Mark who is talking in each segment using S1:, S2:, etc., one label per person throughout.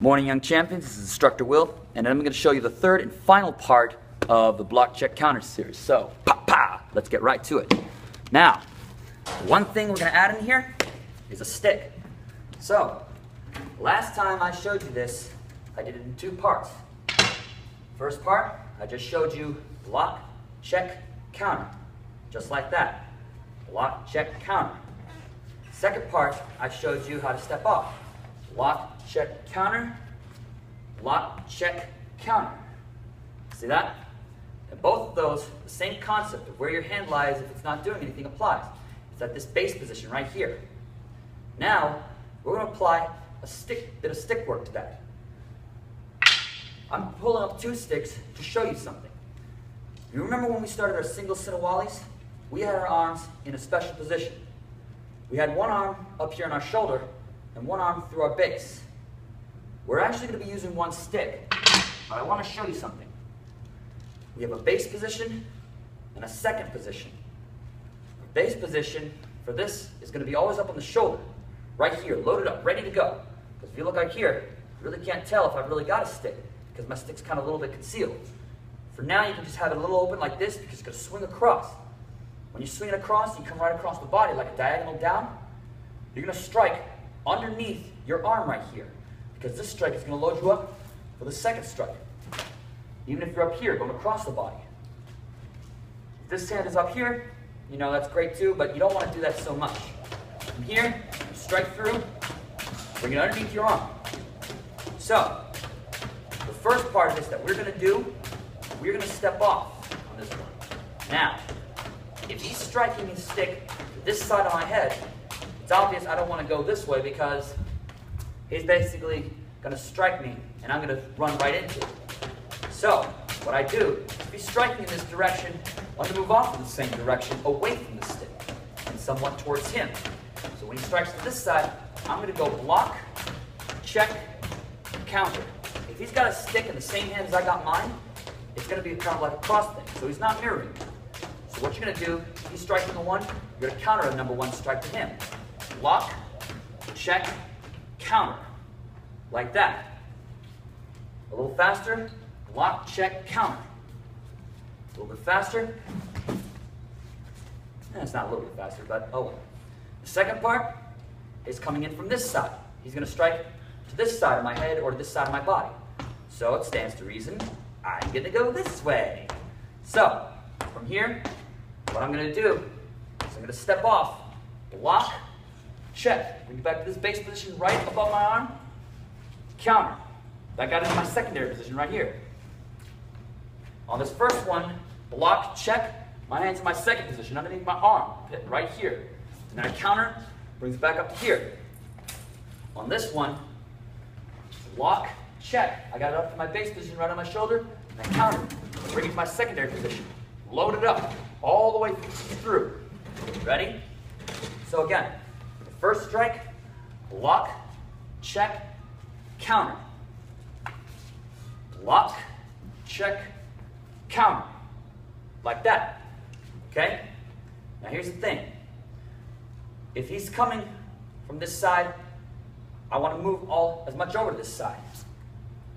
S1: Morning, young champions. This is Instructor Will, and I'm going to show you the third and final part of the block, check, counter series. So, let's get right to it. Now, one thing we're going to add in here is a stick. So, last time I showed you this, I did it in two parts. First part, I just showed you block, check, counter, just like that. Block, check, counter. Second part, I showed you how to step off. Block, check, counter, block, check, counter. See that? And both of those, the same concept of where your hand lies if it's not doing anything applies. It's at this base position right here. Now, we're going to apply a bit of stick work to that. I'm pulling up two sticks to show you something. You remember when we started our single Sinawali's? We had our arms in a special position. We had one arm up here on our shoulder and one arm through our base. We're actually going to be using one stick, but I want to show you something. We have a base position and a second position. The base position for this is going to be always up on the shoulder, right here, loaded up, ready to go. Because if you look right here, you really can't tell if I've really got a stick, because my stick's kind of a little bit concealed. For now, you can just have it a little open like this, because it's going to swing across. When you swing it across, you come right across the body like a diagonal down. You're going to strike underneath your arm right here, because this strike is going to load you up for the second strike. Even if you're up here, going across the body. If this hand is up here, you know, that's great too, but you don't want to do that so much. From here, you strike through, bring it underneath your arm. So, the first part of this that we're going to do, we're going to step off on this one. Now, if he's striking his stick to this side of my head, it's obvious I don't want to go this way because he's basically going to strike me and I'm going to run right into it. So, what I do, if he's striking in this direction, I want to move off in the same direction, away from the stick, and somewhat towards him. So when he strikes to this side, I'm going to go block, check, counter. If he's got a stick in the same hand as I got mine, it's going to be kind of like a cross thing, so he's not mirroring me. So what you're going to do, if he's striking the one, you're going to counter a number one strike to him. Block, check, counter. Like that. A little faster. Block, check, counter. A little bit faster. It's not a little bit faster, but oh well. The second part is coming in from this side. He's going to strike to this side of my head or to this side of my body. So it stands to reason I'm going to go this way. So, from here, what I'm going to do is I'm going to step off, block, check, bring it back to this base position right above my arm, counter. That got into my secondary position right here. On this first one, block, check, my hand's in my second position underneath my arm, right here. And then I counter, brings it back up to here. On this one, block, check, I got it up to my base position right on my shoulder, and I counter, bring it to my secondary position. Load it up all the way through. Ready? So again, the first strike, block, check, counter. Block, check, counter. Like that. Okay? Now here's the thing. If he's coming from this side, I want to move as much over to this side.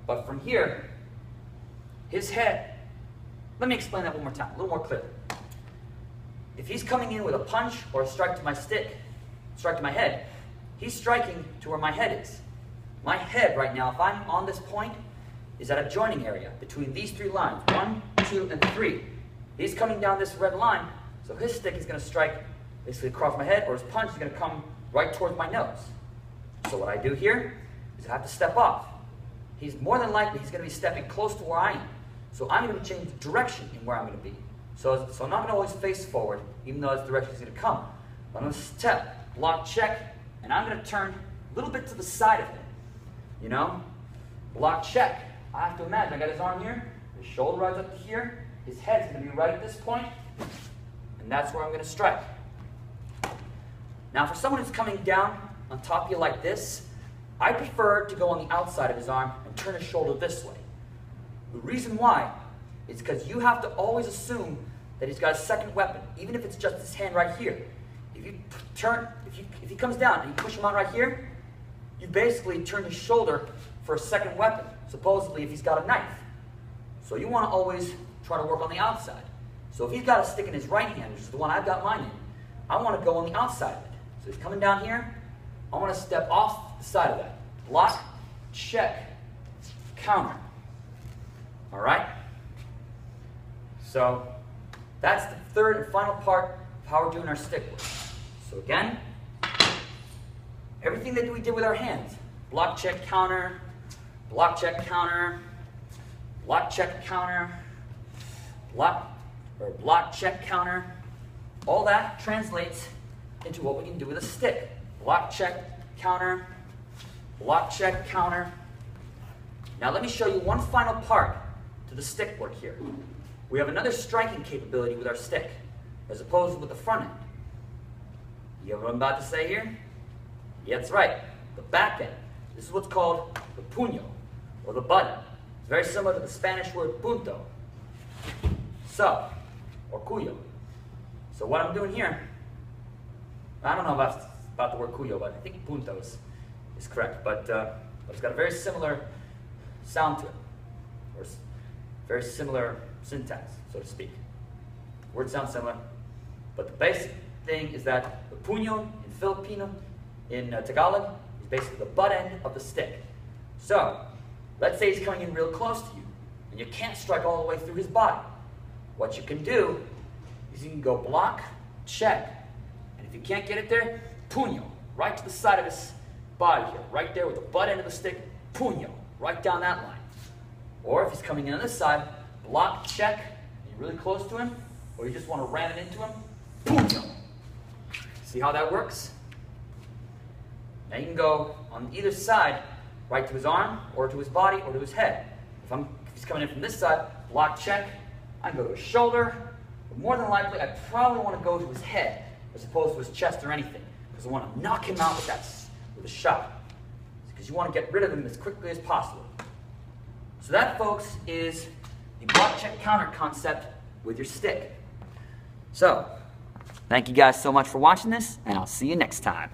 S1: But from here, his head, let me explain that one more time, a little more clearly. If he's coming in with a punch or a strike to my stick, strike to my head, he's striking to where my head is. My head right now, if I'm on this point, is at a joining area between these three lines, 1, 2, and 3. He's coming down this red line, so his stick is going to strike basically across my head, or his punch is going to come right towards my nose. So what I do here is I have to step off. He's more than likely, he's going to be stepping close to where I am. So I'm going to change the direction in where I'm going to be. So I'm not going to always face forward, even though that's the direction he's going to come. But I'm going to step, block, check, and I'm going to turn a little bit to the side of him. You know? Block, check. I have to imagine, I got his arm here, his shoulder rides up to here, his head's going to be right at this point, and that's where I'm going to strike. Now for someone who's coming down on top of you like this, I prefer to go on the outside of his arm and turn his shoulder this way. The reason why is because you have to always assume that he's got a second weapon, even if it's just his hand right here. If he comes down and you push him out right here, you basically turn his shoulder for a second weapon, supposedly if he's got a knife. So you want to always try to work on the outside. So if he's got a stick in his right hand, which is the one I've got mine in, I want to go on the outside of it. So he's coming down here, I want to step off the side of that. Block, check, counter. All right? So that's the third and final part of how we're doing our stick work. So again, everything that we did with our hands, block, check, counter, block, check, counter, block, check, counter, block, check, counter, all that translates into what we can do with a stick. Block, check, counter, block, check, counter. Now let me show you one final part to the stick work here. We have another striking capability with our stick, as opposed with the front end. You know what I'm about to say here? Yeah, that's right, the back end. This is what's called the puño, or the butt end. It's very similar to the Spanish word punto. So, or cuyo. So what I'm doing here, I don't know about the word cuyo, but I think punto is correct. But it's got a very similar sound to it, or very similar syntax, so to speak. Words sound similar, but the basic thing is that the puño in Filipino, in Tagalog, is basically the butt end of the stick. So, let's say he's coming in real close to you, and you can't strike all the way through his body. What you can do is you can go block, check, and if you can't get it there, puño, right to the side of his body here, right there with the butt end of the stick, puño, right down that line. Or if he's coming in on this side, block, check, and you're really close to him, or you just want to ram it into him, puño. See how that works? Now you can go on either side, right to his arm, or to his body, or to his head. If he's coming in from this side, block, check, I can go to his shoulder, but more than likely I probably want to go to his head, as opposed to his chest or anything, because I want to knock him out with a shot, because you want to get rid of him as quickly as possible. So that, folks, is the block, check, counter concept with your stick. So, thank you guys so much for watching this, and I'll see you next time.